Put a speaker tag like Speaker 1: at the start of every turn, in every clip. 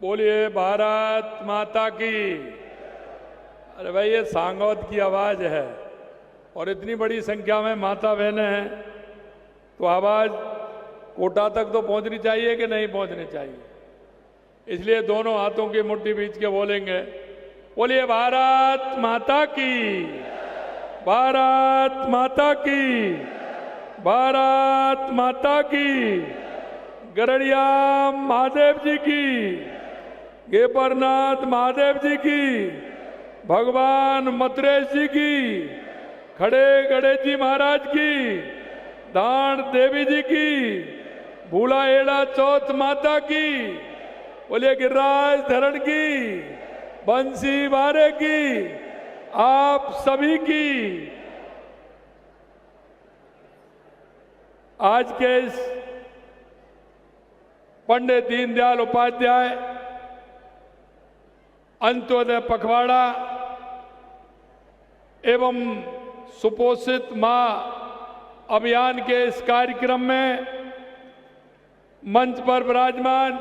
Speaker 1: बोलिए भारत माता की। अरे भाई, ये सांगोद की आवाज है और इतनी बड़ी संख्या में माता बहनें हैं, तो आवाज कोटा तक तो पहुंचनी चाहिए कि नहीं पहुंचनी चाहिए। इसलिए दोनों हाथों की मुट्ठी बीच के बोलेंगे, बोलिए भारत माता की, भारत माता की, भारत माता की। गरड़िया महादेव जी की, गेपरनाथ महादेव जी की, भगवान मथुरेश जी की, खड़े गणेश जी महाराज की, दान देवी जी की, भूला एड़ा चौथ माता की, बोलिए गिरिराज धरण की, बंसी बारे की, आप सभी की। आज के इस पंडित दीनदयाल उपाध्याय अंत्योदय पखवाड़ा एवं सुपोषित मां अभियान के इस कार्यक्रम में मंच पर विराजमान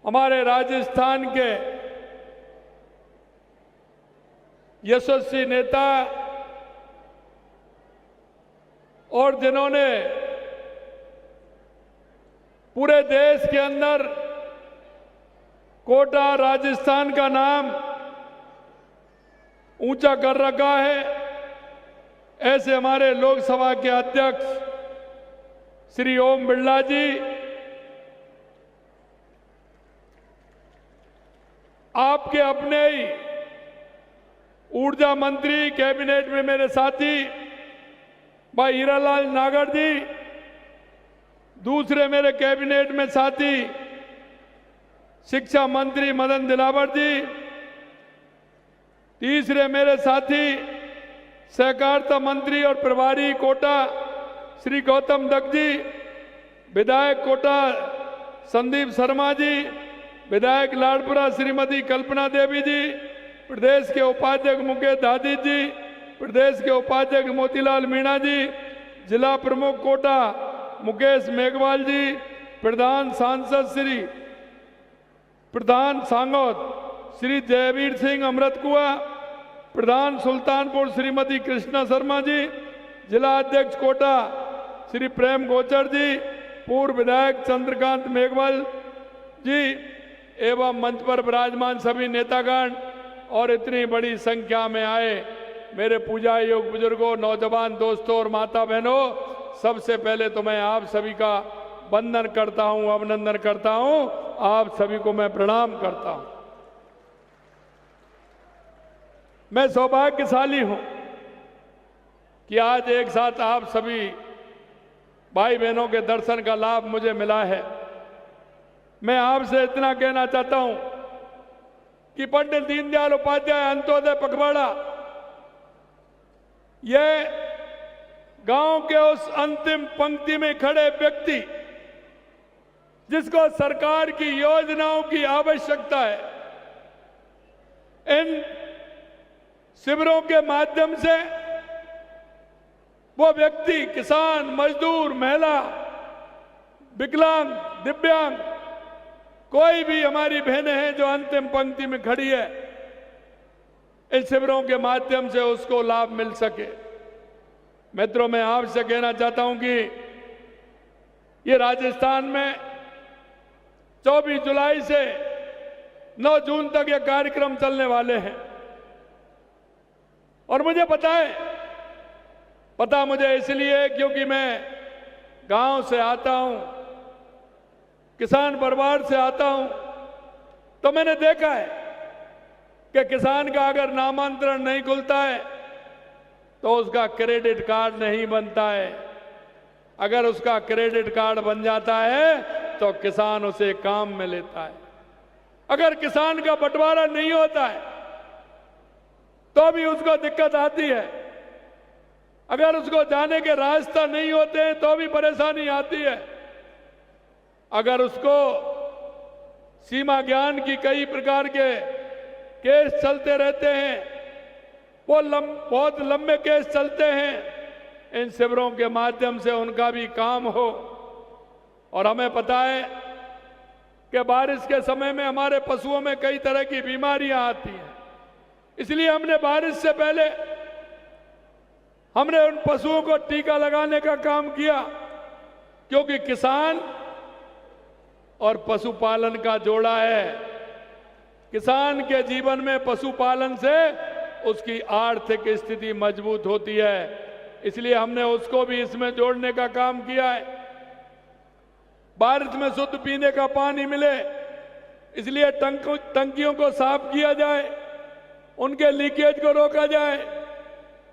Speaker 1: हमारे राजस्थान के यशस्वी नेता और जिन्होंने पूरे देश के अंदर कोटा राजस्थान का नाम ऊंचा कर रखा है, ऐसे हमारे लोकसभा के अध्यक्ष श्री ओम बिरला जी, आपके अपने ही ऊर्जा मंत्री कैबिनेट में मेरे साथी भाई हीरालाल नागर जी, दूसरे मेरे कैबिनेट में साथी शिक्षा मंत्री मदन दिलावर जी, तीसरे मेरे साथी सहकारिता मंत्री और प्रभारी कोटा श्री गौतम दत्त जी, विधायक कोटा संदीप शर्मा जी, विधायक लाडपुरा श्रीमती कल्पना देवी जी, प्रदेश के उपाध्यक्ष मुकेश दादी जी, प्रदेश के उपाध्यक्ष मोतीलाल मीणा जी, जिला प्रमुख कोटा मुकेश मेघवाल जी, प्रधान सांसद श्री प्रधान सांगोद श्री जयवीर सिंह अमृत कुआ, प्रधान सुल्तानपुर श्रीमती कृष्णा शर्मा जी, जिला अध्यक्ष कोटा श्री प्रेम गोचर जी, पूर्व विधायक चंद्रकांत मेघवाल जी एवं मंच पर विराजमान सभी नेतागण और इतनी बड़ी संख्या में आए मेरे पूजा योग बुजुर्गों, नौजवान दोस्तों और माता बहनों, सबसे पहले तो मैं आप सभी का वंदन करता हूं, अभिनंदन करता हूं, आप सभी को मैं प्रणाम करता हूं। मैं सौभाग्यशाली हूं कि आज एक साथ आप सभी भाई बहनों के दर्शन का लाभ मुझे मिला है। मैं आपसे इतना कहना चाहता हूं कि पंडित दीनदयाल उपाध्याय अंत्योदय पखवाड़ा यह गांव के उस अंतिम पंक्ति में खड़े व्यक्ति जिसको सरकार की योजनाओं की आवश्यकता है, इन शिविरों के माध्यम से वो व्यक्ति किसान, मजदूर, महिला, विकलांग, दिव्यांग, कोई भी हमारी बहनें हैं जो अंतिम पंक्ति में खड़ी है, इन शिविरों के माध्यम से उसको लाभ मिल सके। मित्रों, मैं आपसे कहना चाहता हूं कि ये राजस्थान में 24 जुलाई से 9 जून तक ये कार्यक्रम चलने वाले हैं और मुझे पता मुझे इसलिए क्योंकि मैं गांव से आता हूं, किसान परिवार से आता हूं, तो मैंने देखा है कि किसान का अगर नामांतरण नहीं खुलता है तो उसका क्रेडिट कार्ड नहीं बनता है। अगर उसका क्रेडिट कार्ड बन जाता है तो किसान उसे काम में लेता है। अगर किसान का बंटवारा नहीं होता है तो भी उसको दिक्कत आती है। अगर उसको जाने के रास्ता नहीं होते हैं तो भी परेशानी आती है। अगर उसको सीमा ज्ञान की कई प्रकार के केस चलते रहते हैं, वो बहुत लंबे केस चलते हैं, इन शिविरों के माध्यम से उनका भी काम हो। और हमें पता है कि बारिश के समय में हमारे पशुओं में कई तरह की बीमारियां आती हैं। इसलिए हमने बारिश से पहले हमने उन पशुओं को टीका लगाने का काम किया, क्योंकि किसान और पशुपालन का जोड़ा है। किसान के जीवन में पशुपालन से उसकी आर्थिक स्थिति मजबूत होती है, इसलिए हमने उसको भी इसमें जोड़ने का काम किया है। बारिश में शुद्ध पीने का पानी मिले, इसलिए टंकियों को साफ किया जाए, उनके लीकेज को रोका जाए।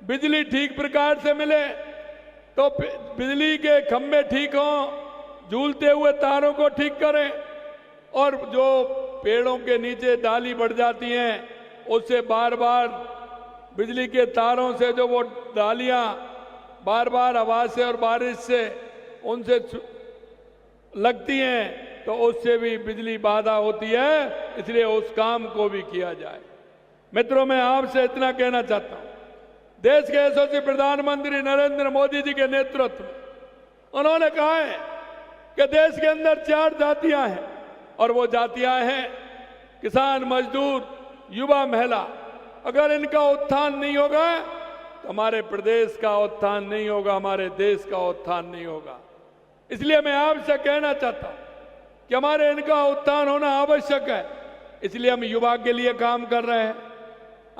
Speaker 1: बिजली ठीक प्रकार से मिले तो बिजली के खंभे ठीक हों, झूलते हुए तारों को ठीक करें, और जो पेड़ों के नीचे डाली बढ़ जाती हैं उससे बार बार बिजली के तारों से जो वो डालियां बार बार हवा से और बारिश से उनसे लगती हैं तो उससे भी बिजली बाधा होती है, इसलिए उस काम को भी किया जाए। मित्रों, मैं आपसे इतना कहना चाहता हूं, देश के यशस्वी प्रधानमंत्री नरेंद्र मोदी जी के नेतृत्व में उन्होंने कहा है कि देश के अंदर 4 जातियां हैं, और वो जातियां हैं किसान, मजदूर, युवा, महिला। अगर इनका उत्थान नहीं होगा तो हमारे प्रदेश का उत्थान नहीं होगा, हमारे देश का उत्थान नहीं होगा। इसलिए मैं आपसे कहना चाहता हूं कि हमारे इनका उत्थान होना आवश्यक है। इसलिए हम युवा के लिए काम कर रहे हैं।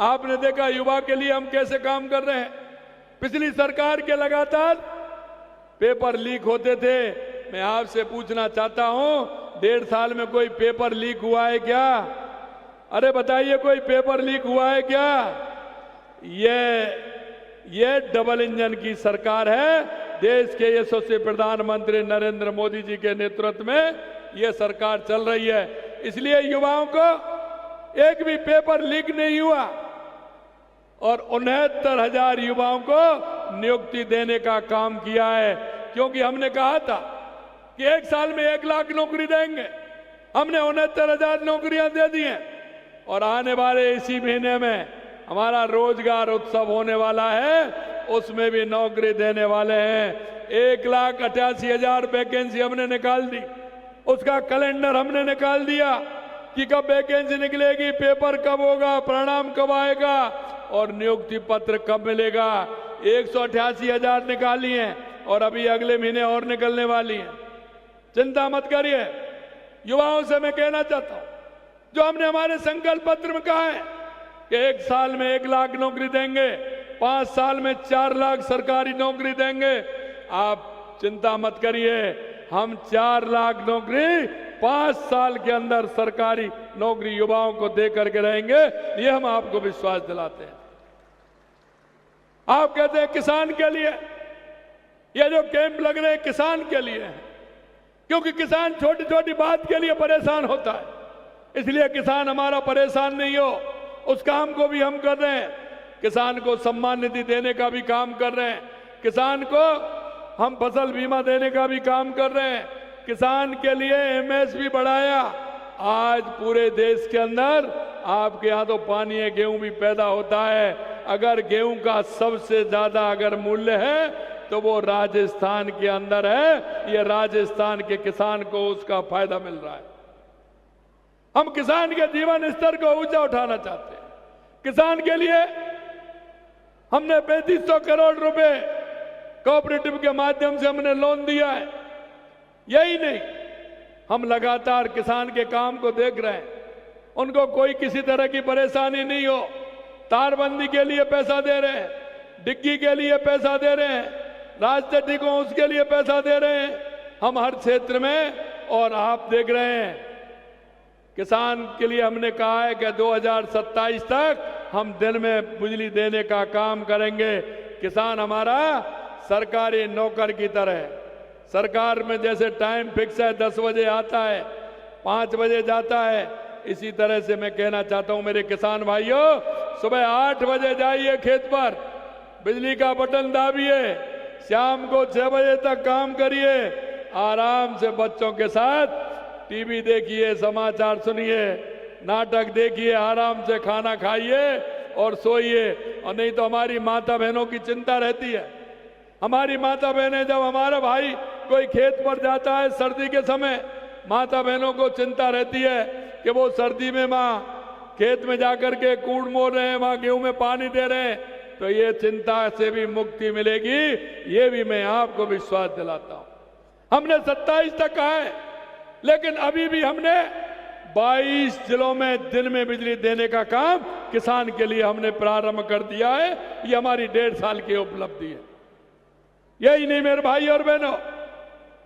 Speaker 1: आपने देखा युवा के लिए हम कैसे काम कर रहे हैं। पिछली सरकार के लगातार पेपर लीक होते थे। मैं आपसे पूछना चाहता हूं, 1.5 साल में कोई पेपर लीक हुआ है क्या? अरे बताइए, कोई पेपर लीक हुआ है क्या? ये डबल इंजन की सरकार है। देश के यशस्वी प्रधानमंत्री नरेंद्र मोदी जी के नेतृत्व में यह सरकार चल रही है। इसलिए युवाओं को एक भी पेपर लीक नहीं हुआ, और 69,000 युवाओं को नियुक्ति देने का काम किया है। क्योंकि हमने कहा था कि 1 साल में 1 लाख नौकरी देंगे। हमने 69,000 नौकरियां दे दी हैं, और आने वाले इसी महीने में हमारा रोजगार उत्सव होने वाला है, उसमें भी नौकरी देने वाले हैं। 1,88,000 वैकेंसी हमने निकाल दी। उसका कैलेंडर हमने निकाल दिया कि कब वैकेंसी निकलेगी, पेपर कब होगा, परिणाम कब आएगा और नियुक्ति पत्र कब मिलेगा। 188,000 निकाली हैं, और अभी अगले महीने और निकलने वाली हैं। चिंता मत करिए। युवाओं से मैं कहना चाहता हूं, जो हमने हमारे संकल्प पत्र में कहा है कि 1 साल में 1 लाख नौकरी देंगे, 5 साल में 4 लाख सरकारी नौकरी देंगे। आप चिंता मत करिए, हम 4 लाख नौकरी 5 साल के अंदर सरकारी नौकरी युवाओं को दे करके रहेंगे। ये हम आपको विश्वास दिलाते हैं। आप कहते हैं किसान के लिए, ये जो कैंप लग रहे हैं किसान के लिए हैं, क्योंकि किसान छोटी छोटी बात के लिए परेशान होता है। इसलिए किसान हमारा परेशान नहीं हो, उस काम को भी हम कर रहे हैं। किसान को सम्मान निधि देने का भी काम कर रहे हैं। किसान को हम फसल बीमा देने का भी काम कर रहे हैं। किसान के लिए एमएसपी बढ़ाया। आज पूरे देश के अंदर आपके यहाँ तो पानी है, गेहूं भी पैदा होता है। अगर गेहूं का सबसे ज्यादा अगर मूल्य है तो वो राजस्थान के अंदर है। ये राजस्थान के किसान को उसका फायदा मिल रहा है। हम किसान के जीवन स्तर को ऊंचा उठाना चाहते हैं। किसान के लिए हमने 3500 करोड़ रुपए कोऑपरेटिव के माध्यम से हमने लोन दिया है। यही नहीं, हम लगातार किसान के काम को देख रहे हैं। उनको कोई किसी तरह की परेशानी नहीं हो। तारबंदी के लिए पैसा दे रहे हैं, डिग्गी के लिए पैसा दे रहे हैं, रास्ते ठीक हो उसके लिए पैसा दे रहे हैं। हम हर क्षेत्र में, और आप देख रहे हैं किसान के लिए हमने कहा है कि 2027 तक हम दिन में बिजली देने का काम करेंगे। किसान हमारा सरकारी नौकर की तरह, सरकार में जैसे टाइम फिक्स है, 10 बजे आता है, 5 बजे जाता है, इसी तरह से मैं कहना चाहता हूं मेरे किसान भाइयों, सुबह 8 बजे जाइए खेत पर, बिजली का बटन दाबिए, शाम को 6 बजे तक काम करिए, आराम से बच्चों के साथ टीवी देखिए, समाचार सुनिए, नाटक देखिए, आराम से खाना खाइए और सोइए। और नहीं तो हमारी माता बहनों की चिंता रहती है। हमारी माता बहनें, जब हमारा भाई कोई खेत पर जाता है सर्दी के समय, माता बहनों को चिंता रहती है कि वो सर्दी में माँ खेत में जाकर के कूड़ मोड़ रहे हैं, वहां गेहूं में पानी दे रहे हैं, तो ये चिंता से भी मुक्ति मिलेगी, ये भी मैं आपको विश्वास दिलाता हूं। हमने 27 तक कहा है, लेकिन अभी भी हमने 22 जिलों में दिन में बिजली देने का काम किसान के लिए हमने प्रारंभ कर दिया है। ये हमारी 1.5 साल की उपलब्धि है। यही नहीं मेरे भाई और बहनों,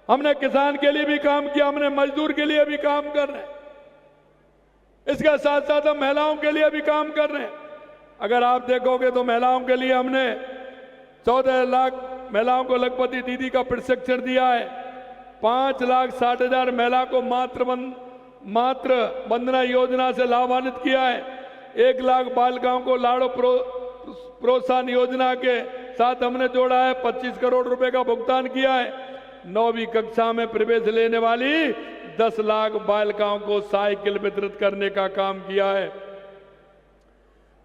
Speaker 1: हमने किसान के लिए भी काम किया, हमने मजदूर के लिए भी काम कर रहे हैं, इसके साथ साथ हम महिलाओं के लिए भी काम कर रहे हैं। अगर आप देखोगे तो महिलाओं के लिए हमने 14 लाख महिलाओं को लखपति दीदी का प्रशिक्षण दिया है। 5,60,000 महिला को मात्र वंदना योजना से लाभान्वित किया है। 1 लाख बालिकाओं को लाड़ो प्रोत्साहन योजना के साथ हमने जोड़ा है। 25 करोड़ रुपए का भुगतान किया है। 9वीं कक्षा में प्रवेश लेने वाली 10 लाख बालिकाओं को साइकिल वितरित करने का काम किया है।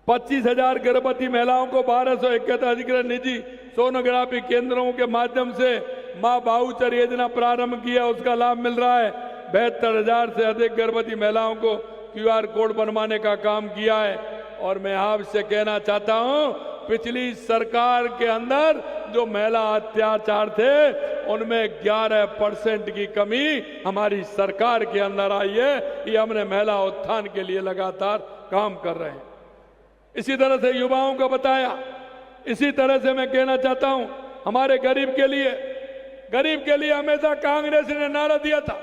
Speaker 1: 25,000 गर्भवती महिलाओं को 1271 अधिकृत निजी सोनोग्राफी केंद्रों के माध्यम से मां बाहुचर योजना प्रारंभ किया, उसका लाभ मिल रहा है। 72,000 से अधिक गर्भवती महिलाओं को QR कोड बनवाने का काम किया है। और मैं आपसे कहना चाहता हूं, पिछली सरकार के अंदर जो महिला अत्याचार थे उनमें 11% की कमी हमारी सरकार के अंदर आई है। ये हमने महिला उत्थान के लिए लगातार काम कर रहे हैं। इसी तरह से युवाओं को बताया। इसी तरह से मैं कहना चाहता हूं, हमारे गरीब के लिए हमेशा कांग्रेस ने नारा दिया था,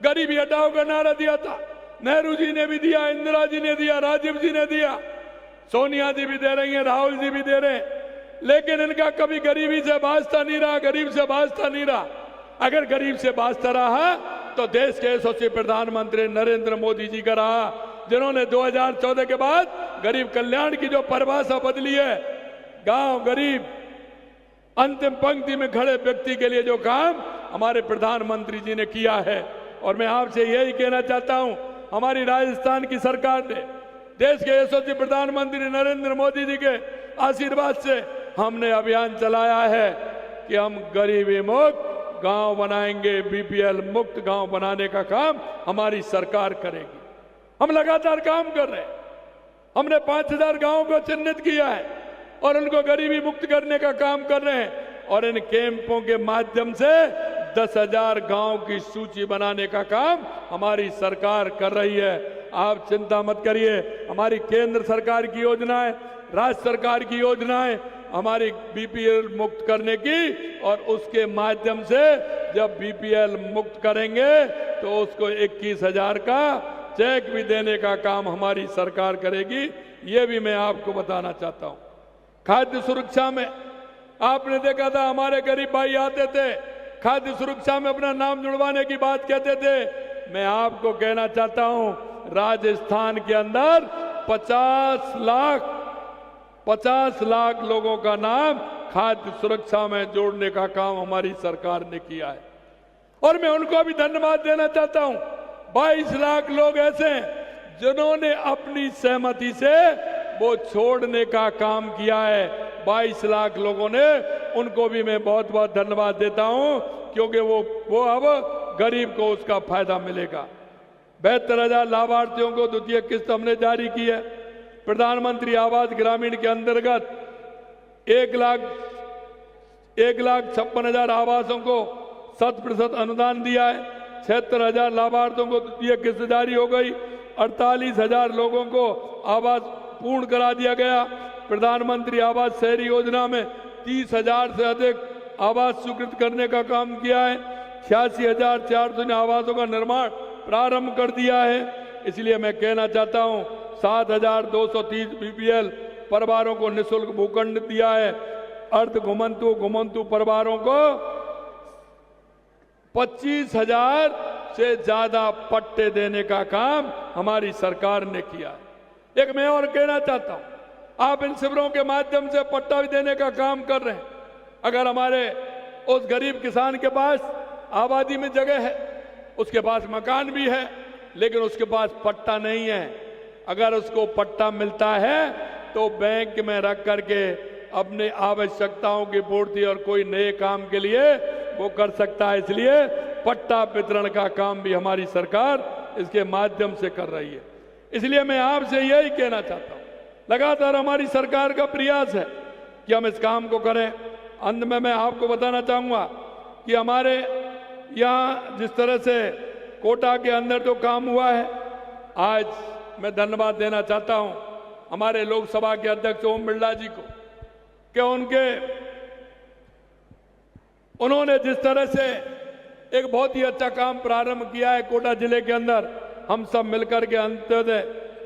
Speaker 1: गरीबी हटाओ का नारा दिया था। नेहरू जी ने भी दिया, इंदिरा जी ने दिया, राजीव जी ने दिया, सोनिया जी भी दे रही हैं, राहुल जी भी दे रहे हैं, लेकिन इनका कभी गरीबी से वास्ता नहीं रहा, गरीब से वास्ता नहीं रहा। अगर गरीब से वास्ता रहा तो देश के यशस्वी प्रधानमंत्री नरेंद्र मोदी जी का रहा, जिन्होंने 2014 के बाद गरीब कल्याण की जो परिभाषा बदली है, गांव गरीब अंतिम पंक्ति में खड़े व्यक्ति के लिए जो काम हमारे प्रधानमंत्री जी ने किया है। और मैं आपसे यही कहना चाहता हूं, हमारी राजस्थान की सरकार ने देश के यशस्वी प्रधानमंत्री नरेंद्र मोदी जी के आशीर्वाद से हमने अभियान चलाया है कि हम गरीबी मुक्त गांव बनाएंगे, BPL मुक्त गांव बनाने का काम हमारी सरकार करेगी। हम लगातार काम कर रहे हैं। हमने 5,000 गांवों को चिन्हित किया है और उनको गरीबी मुक्त करने का काम कर रहे हैं। और इन कैंपों के माध्यम से 10,000 गांव की सूची बनाने का काम हमारी सरकार कर रही है। आप चिंता मत करिए, हमारी केंद्र सरकार की योजनाएं, राज्य सरकार की योजनाएं हमारी BPL मुक्त करने की, और उसके माध्यम से जब BPL मुक्त करेंगे तो उसको 21,000 का चेक भी देने का काम हमारी सरकार करेगी। ये भी मैं आपको बताना चाहता हूं। खाद्य सुरक्षा में आपने देखा था, हमारे गरीब भाई आते थे, खाद्य सुरक्षा में अपना नाम जुड़वाने की बात कहते थे। मैं आपको कहना चाहता हूं, राजस्थान के अंदर 50 लाख लोगों का नाम खाद्य सुरक्षा में जोड़ने का काम हमारी सरकार ने किया है। और मैं उनको भी धन्यवाद देना चाहता हूं। 22 लाख लोग ऐसे हैं जिन्होंने अपनी सहमति से वो छोड़ने का काम किया है। 22 लाख लोगों ने, उनको भी मैं बहुत बहुत धन्यवाद देता हूं, क्योंकि वो अब गरीब को उसका फायदा मिलेगा। 72,000 लाभार्थियों को द्वितीय किस्त हमने जारी की है। प्रधानमंत्री आवास ग्रामीण के अंतर्गत 1,56,000 आवासों को 100% अनुदान दिया है। 76,000 लाभार्थियों को द्वितीय किस्त जारी हो गई। 48,000 लोगों को आवास पूर्ण करा दिया गया। प्रधानमंत्री आवास शहरी योजना में 30,000 से अधिक आवास स्वीकृत करने का काम किया है। 86,400 आवासों का निर्माण प्रारंभ कर दिया है। इसलिए मैं कहना चाहता हूं, 7,230 BPL परिवारों को निःशुल्क भूखंड दिया है। अर्ध घुमंतु परिवारों को 25,000 से ज्यादा पट्टे देने का काम हमारी सरकार ने किया है। एक मैं और कहना चाहता हूं, आप इन शिविरों के माध्यम से पट्टा भी देने का काम कर रहे हैं। अगर हमारे उस गरीब किसान के पास आबादी में जगह है, उसके पास मकान भी है, लेकिन उसके पास पट्टा नहीं है, अगर उसको पट्टा मिलता है तो बैंक में रख करके अपने आवश्यकताओं की पूर्ति और कोई नए काम के लिए वो कर सकता है। इसलिए पट्टा वितरण का काम भी हमारी सरकार इसके माध्यम से कर रही है। इसलिए मैं आपसे यही कहना चाहता हूं, लगातार हमारी सरकार का प्रयास है कि हम इस काम को करें। अंत में मैं आपको बताना चाहूंगा कि हमारे यहाँ जिस तरह से कोटा के अंदर जो काम हुआ है, आज मैं धन्यवाद देना चाहता हूं हमारे लोकसभा के अध्यक्ष ओम बिरला जी को कि उन्होंने जिस तरह से एक बहुत ही अच्छा काम प्रारंभ किया है कोटा जिले के अंदर, हम सब मिलकर के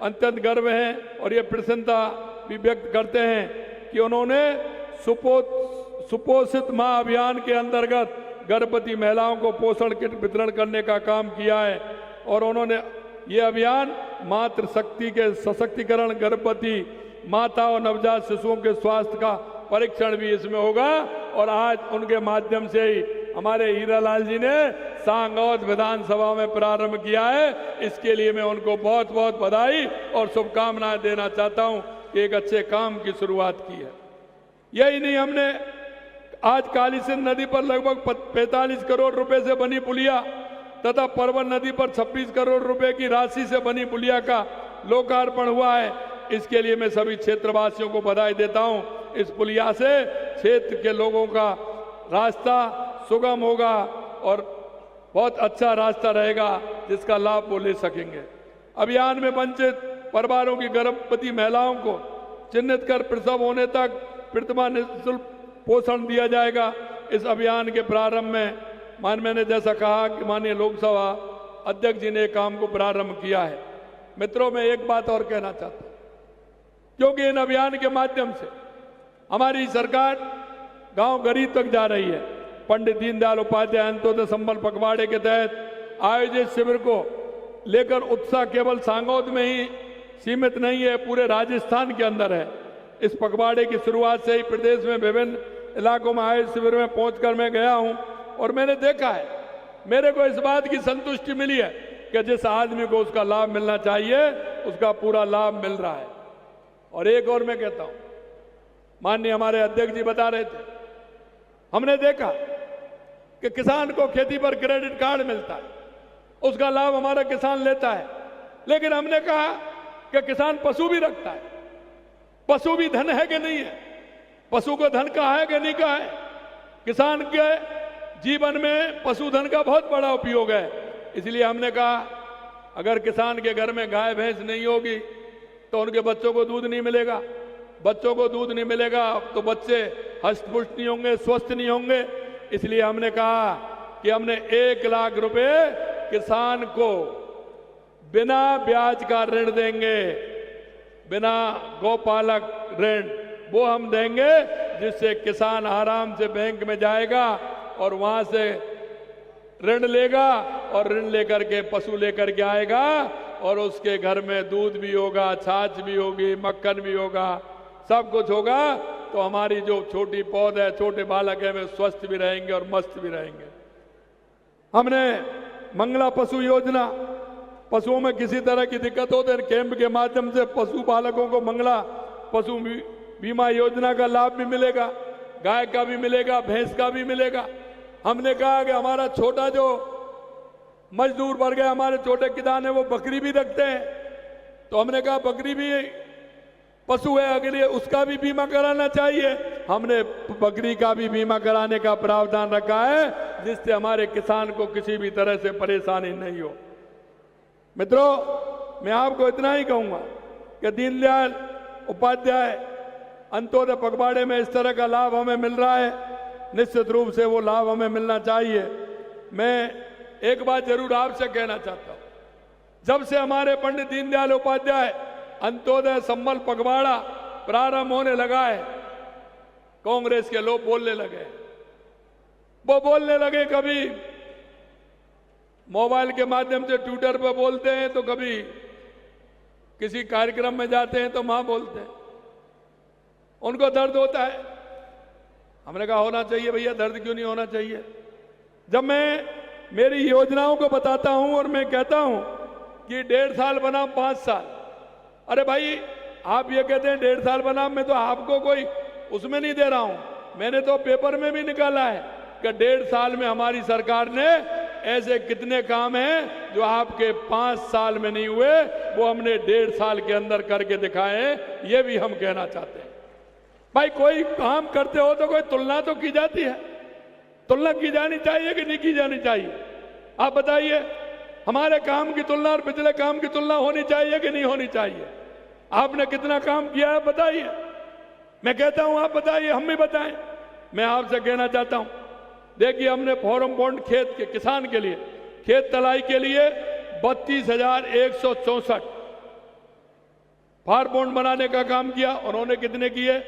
Speaker 1: अत्यंत गर्व है और ये प्रसन्नता भी व्यक्त करते हैं कि उन्होंने सुपोषित मां अभियान के अंतर्गत गर्भवती महिलाओं को पोषण किट वितरण करने का काम किया है। और उन्होंने ये अभियान मातृ शक्ति के सशक्तिकरण, गर्भवती माता और नवजात शिशुओं के स्वास्थ्य का परीक्षण भी इसमें होगा। और आज उनके माध्यम से ही हमारे हीरालाल जी ने सांगौद विधानसभा में प्रारंभ किया है। इसके लिए मैं उनको बहुत बहुत बधाई और शुभकामनाएं देना चाहता हूं कि एक अच्छे काम की शुरुआत की है। यही नहीं, हमने आज काली सिंध नदी पर लगभग 45 करोड़ रुपए से बनी पुलिया तथा परवन नदी पर 26 करोड़ रुपए की राशि से बनी पुलिया का लोकार्पण हुआ है। इसके लिए मैं सभी क्षेत्रवासियों को बधाई देता हूं। इस पुलिया से क्षेत्र के लोगों का रास्ता सुगम होगा और बहुत अच्छा रास्ता रहेगा जिसका लाभ वो ले सकेंगे। अभियान में वंचित परिवारों की गर्भवती महिलाओं को चिन्हित कर प्रसव होने तक प्रथमा निःशुल्क पोषण दिया जाएगा। इस अभियान के प्रारंभ में मैंने जैसा कहा कि माननीय लोकसभा अध्यक्ष जी ने काम को प्रारंभ किया है। मित्रों, मैं एक बात और कहना चाहता हूं, क्योंकि इन अभियान के माध्यम से हमारी सरकार गांव गरीब तक जा रही है। पंडित दीनदयाल उपाध्याय अंत्योदय संबल पखवाड़े के तहत आयोजित शिविर को लेकर उत्साह केवल सांगौद में ही सीमित नहीं है, पूरे राजस्थान के अंदर है। इस पखवाड़े की शुरुआत से ही प्रदेश में विभिन्न इलाकों में आयोजित शिविर में पहुंचकर मैं गया हूं और मैंने देखा है, मेरे को इस बात की संतुष्टि मिली है कि जिस आदमी को उसका लाभ मिलना चाहिए उसका पूरा लाभ मिल रहा है। और एक और मैं कहता हूं, माननीय हमारे अध्यक्ष जी बता रहे थे, हमने देखा कि किसान को खेती पर क्रेडिट कार्ड मिलता है, उसका लाभ हमारा किसान लेता है। लेकिन हमने कहा कि किसान पशु भी रखता है, पशु भी धन है कि नहीं है, पशु को धन कहा है कि नहीं कहा है। किसान के जीवन में पशुधन का बहुत बड़ा उपयोग है। इसलिए हमने कहा अगर किसान के घर में गाय भैंस नहीं होगी तो उनके बच्चों को दूध नहीं मिलेगा, बच्चों को दूध नहीं मिलेगा तो बच्चे हष्ट-पुष्ट नहीं होंगे, स्वस्थ नहीं होंगे। इसलिए हमने कहा कि हमने 1 लाख रुपए किसान को बिना ब्याज का ऋण देंगे, बिना गौपालक ऋण वो हम देंगे, जिससे किसान आराम से बैंक में जाएगा और वहां से ऋण लेगा और ऋण लेकर के पशु लेकर के आएगा और उसके घर में दूध भी होगा, छाछ भी होगी, मक्खन भी होगा, सब कुछ होगा। तो हमारी जो छोटी पौध है, छोटे बालक है, वे स्वस्थ भी रहेंगे और मस्त भी रहेंगे। हमने मंगला पशु योजना, पशुओं में किसी तरह की दिक्कत हो तो कैंप के माध्यम से पशु पालकों को मंगला पशु बीमा योजना का लाभ भी मिलेगा, गाय का भी मिलेगा, भैंस का भी मिलेगा। हमने कहा कि हमारा छोटा जो मजदूर वर्ग है, हमारे छोटे किसान है, वो बकरी भी रखते हैं, तो हमने कहा बकरी भी पशु है, अगले उसका भी बीमा कराना चाहिए। हमने बकरी का भी बीमा कराने का प्रावधान रखा है, जिससे हमारे किसान को किसी भी तरह से परेशानी नहीं हो। मित्रों, मैं आपको इतना ही कहूंगा कि दीनदयाल उपाध्याय अंत्योदय पखवाड़े में इस तरह का लाभ हमें मिल रहा है, निश्चित रूप से वो लाभ हमें मिलना चाहिए। मैं एक बात जरूर आपसे कहना चाहता हूं, जब से हमारे पंडित दीनदयाल उपाध्याय अंत्योदय संबल पखवाड़ा प्रारंभ होने लगा है, कांग्रेस के लोग बोलने लगे, वो बोलने लगे, कभी मोबाइल के माध्यम से ट्विटर पर बोलते हैं, तो कभी किसी कार्यक्रम में जाते हैं तो वहां बोलते हैं। उनको दर्द होता है। हमने कहा होना चाहिए भैया, दर्द क्यों नहीं होना चाहिए। जब मैं मेरी योजनाओं को बताता हूं और मैं कहता हूं कि 1.5 साल बनाम 5 साल, अरे भाई आप ये कहते हैं 1.5 साल बनाम, मैं तो आपको कोई उसमें नहीं दे रहा हूं, मैंने तो पेपर में भी निकाला है कि 1.5 साल में हमारी सरकार ने ऐसे कितने काम हैं जो आपके 5 साल में नहीं हुए, वो हमने 1.5 साल के अंदर करके दिखाए हैं। ये भी हम कहना चाहते हैं। भाई कोई काम करते हो तो कोई तुलना तो की जाती है, तुलना की जानी चाहिए कि नहीं की जानी चाहिए? आप बताइए, हमारे काम की तुलना और पिछले काम की तुलना होनी चाहिए कि नहीं होनी चाहिए? आपने कितना काम किया है बताइए। मैं कहता हूं आप बताइए, हम भी बताएं। मैं आपसे कहना चाहता हूं, देखिए हमने फॉर्म बॉन्ड खेत के किसान के लिए, खेत तलाई के लिए 32,164 फार्म बॉन्ड बनाने का काम किया। उन्होंने कितने किए?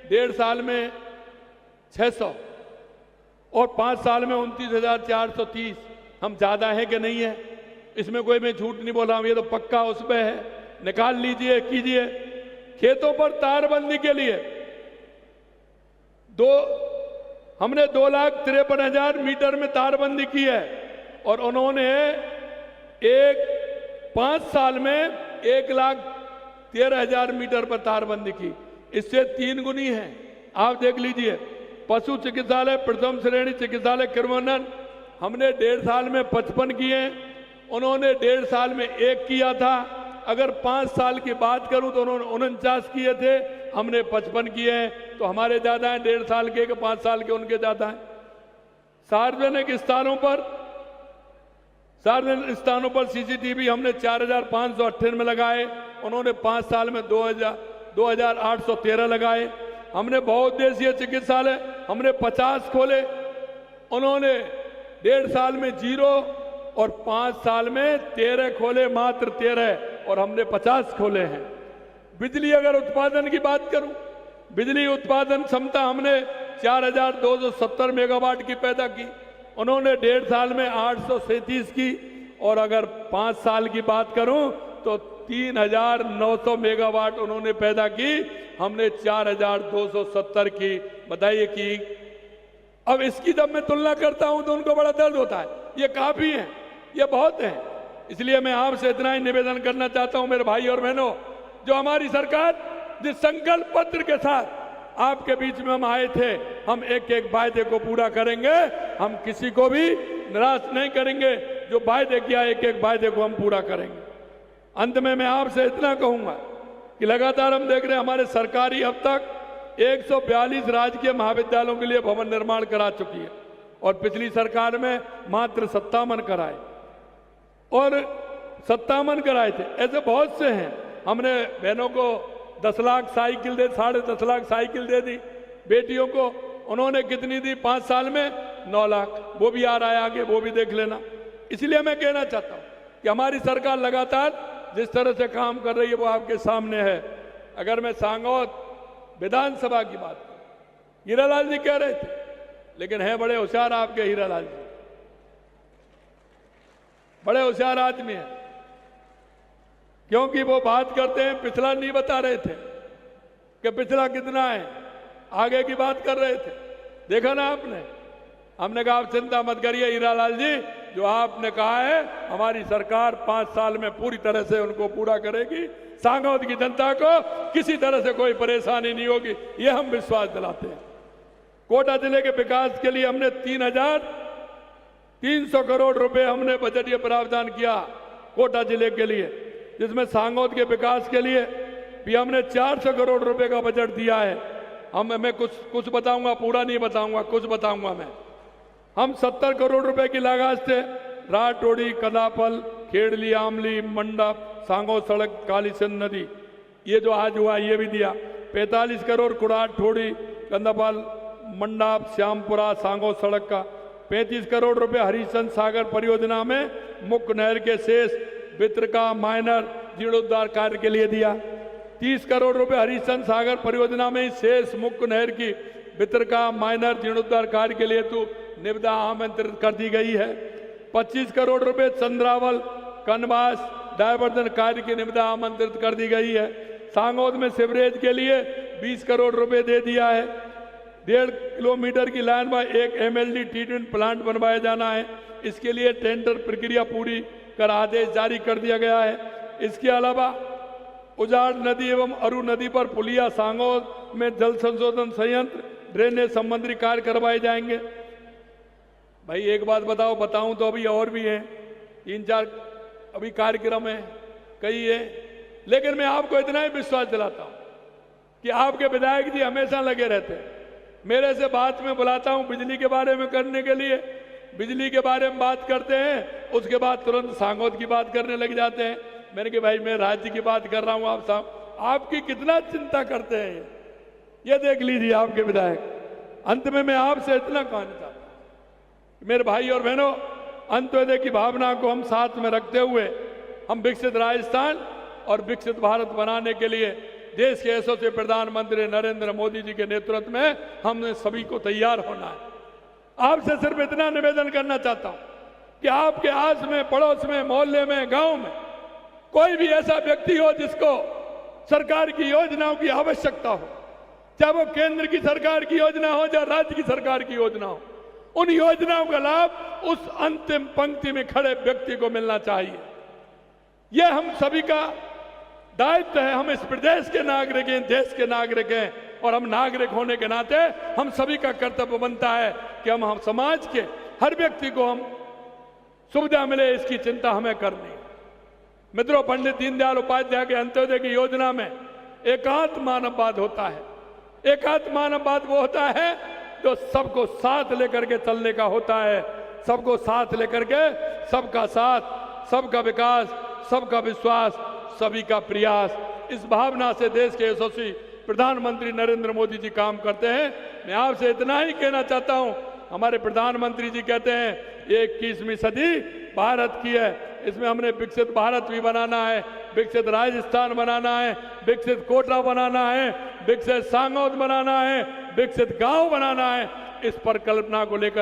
Speaker 1: 1.5 साल में 600 और 5 साल में 29,430। हम ज्यादा है कि नहीं है? इसमें कोई मैं झूठ नहीं बोल रहा हूं, ये तो पक्का उस पे है, निकाल लीजिए, कीजिए। खेतों पर तारबंदी के लिए हमने 2,53,000 मीटर में तारबंदी की है और उन्होंने 5 साल में 1,13,000 मीटर पर तारबंदी की। इससे 3 गुनी है। आप देख लीजिए, पशु चिकित्सालय, प्रथम श्रेणी चिकित्सालय किरमोनन हमने 1.5 साल में 55 किए, उन्होंने 1.5 साल में 1 किया था। अगर 5 साल की बात करूं तो उन्होंने 49 किए थे, हमने 55 किए हैं। तो हमारे ज्यादा हैं 1.5 साल के, 5 साल के उनके ज्यादा हैं। सार्वजनिक स्थानों पर सीसीटीवी हमने 4,598 लगाए, उन्होंने 5 साल में 2,813 लगाए। हमने बहुउद्देशीय चिकित्सालय हमने 50 खोले, उन्होंने 1.5 साल में 0 और 5 साल में 13 खोले, मात्र 13, और हमने 50 खोले हैं। बिजली अगर उत्पादन की बात करूं, बिजली उत्पादन क्षमता हमने 4,270 मेगावाट की पैदा की, उन्होंने 1.5 साल में 837 की, और अगर 5 साल की बात करूं तो 3,900 मेगावाट उन्होंने पैदा की, हमने 4,270 की। बताइए कि अब इसकी जब मैं तुलना करता हूं तो उनको बड़ा दर्द होता है। ये काफी है, ये बहुत है। इसलिए मैं आपसे इतना ही निवेदन करना चाहता हूं मेरे भाई और बहनों, जो हमारी सरकार जिस संकल्प पत्र के साथ आपके बीच में हम आए थे, हम एक एक वायदे को पूरा करेंगे, हम किसी को भी निराश नहीं करेंगे। जो वायदे किया एक एक वायदे को हम पूरा करेंगे। अंत में मैं आपसे इतना कहूंगा कि लगातार हम देख रहे हैं हमारे सरकारी अब तक 142 राजकीय महाविद्यालयों के लिए भवन निर्माण करा चुकी है, और पिछली सरकार में मात्र 57 कराए, और 57 कराए थे। ऐसे बहुत से हैं। हमने बहनों को 10 लाख साइकिल दे, 10.5 लाख साइकिल दे दी। बेटियों को उन्होंने कितनी दी? 5 साल में 9 लाख। वो भी आ रहा है आगे, वो भी देख लेना। इसलिए मैं कहना चाहता हूं कि हमारी सरकार लगातार जिस तरह से काम कर रही है वो आपके सामने है। अगर मैं सांगौद विधानसभा की बात करूं, हीरालाल जी कह रहे थे, लेकिन है बड़े होशियार आपके हीरालाल जी, बड़े होशियार आदमी हैं, क्योंकि वो बात करते हैं, पिछला नहीं बता रहे थे कि पिछला कितना है, आगे की बात कर रहे थे। देखा ना आपने? हमने कहा आप चिंता मत करिए हीरालाल जी, जो आपने कहा है हमारी सरकार 5 साल में पूरी तरह से उनको पूरा करेगी। सांगौद की जनता को किसी तरह से कोई परेशानी नहीं होगी, ये हम विश्वास दिलाते हैं। कोटा जिले के विकास के लिए हमने 3,300 करोड़ रुपए हमने बजटीय प्रावधान किया कोटा जिले के लिए, जिसमें सांगौद के विकास के लिए भी हमने 400 करोड़ रुपए का बजट दिया है। मैं कुछ बताऊंगा, पूरा नहीं बताऊंगा, कुछ बताऊंगा मैं। हम 70 करोड़ रुपए की लागत से राटोड़ी, कदापल, खेड़ली, आमली, मंडप, सांगौद सड़क, कालीसिंध नदी, ये जो आज हुआ ये भी दिया। 45 करोड़ कुड़ाट, ठोड़ी, कंदापाल, मंडाप, श्यामपुरा, सांगौद सड़क का। 35 करोड़ रुपए हरिश्चंद्र सागर परियोजना में मुख्य नहर के शेष वितरका माइनर जीर्णोद्धार कार्य के लिए दिया। 30 करोड़ रुपए हरिश्चंद्र सागर परियोजना में शेष मुख्य नहर की वितरका माइनर जीर्णोद्धार कार्य के लिए तो निविदा आमंत्रित कर दी गई है। 25 करोड़ रुपए चंद्रावल कनवास डायवर्जन कार्य की निविदा आमंत्रित कर दी गई है। सांगौद में सीवरेज के लिए 20 करोड़ रुपए दे दिया है। 1.5 किलोमीटर की लाइन में एक MLD ट्रीटमेंट प्लांट बनवाया जाना है, इसके लिए टेंडर प्रक्रिया पूरी कर आदेश जारी कर दिया गया है। इसके अलावा उजाड़ नदी एवं अरु नदी पर पुलिया, सांगौद में जल संशोधन संयंत्र, ड्रेनेज संबंधी कार्य करवाए जाएंगे। भाई एक बात बताऊं तो अभी और भी है, 3-4 अभी कार्यक्रम है, कई है, लेकिन मैं आपको इतना ही विश्वास दिलाता हूं कि आपके विधायक जी हमेशा लगे रहते हैं। मेरे से बात में बुलाता हूं बिजली के बारे में करने के लिए, बिजली के बारे में बात करते हैं, उसके बाद तुरंत सांगोद की बात करने लग जाते हैं। मैंने कहा भाई मैं राज्य की बात कर रहा हूं, आप आपकी कितना चिंता करते हैं ये देख लीजिए आपके विधायक। अंत में मैं आपसे इतना कहना चाहता हूं, मेरे भाई और बहनों, अंत्योदय की भावना को हम साथ में रखते हुए हम विकसित राजस्थान और विकसित भारत बनाने के लिए देश के यशस्वी प्रधानमंत्री नरेंद्र मोदी जी के नेतृत्व में हमने सभी को तैयार होना है। आपसे सिर्फ इतना निवेदन करना चाहता हूं कि आपके आस में, पड़ोस में, मोहल्ले में, गांव में कोई भी ऐसा व्यक्ति हो जिसको सरकार की योजनाओं की आवश्यकता हो, चाहे वो केंद्र की सरकार की योजना हो या राज्य की सरकार की योजना हो, उन योजनाओं का लाभ उस अंतिम पंक्ति में खड़े व्यक्ति को मिलना चाहिए। यह हम सभी का दायित्व है। हम इस प्रदेश के नागरिक हैं, देश के नागरिक हैं, और हम नागरिक होने के नाते हम सभी का कर्तव्य बनता है कि हम समाज के हर व्यक्ति को हम सुविधा मिले, इसकी चिंता हमें करनी है। मित्रों, पंडित दीनदयाल उपाध्याय के अंत्योदय की योजना में एकांत मानववाद होता है। एकांत मानववाद वो होता है जो सबको साथ लेकर के चलने का होता है, सबको साथ लेकर के, सबका साथ, सबका विकास, सबका विश्वास, सभी का प्रयास, इस भावना से देश के यशस्वी प्रधानमंत्री नरेंद्र मोदी जी काम करते हैं। मैं आपसे इतना ही कहना चाहता हूं, हमारे प्रधानमंत्री जी कहते हैं 21वीं सदी भारत की है, इसमें हमने विकसित भारत भी बनाना है, विकसित राजस्थान बनाना है, विकसित कोटा बनाना है, विकसित सांगोद बनाना है, विकसित गांव बनाना है। इस परिकल्पना को लेकर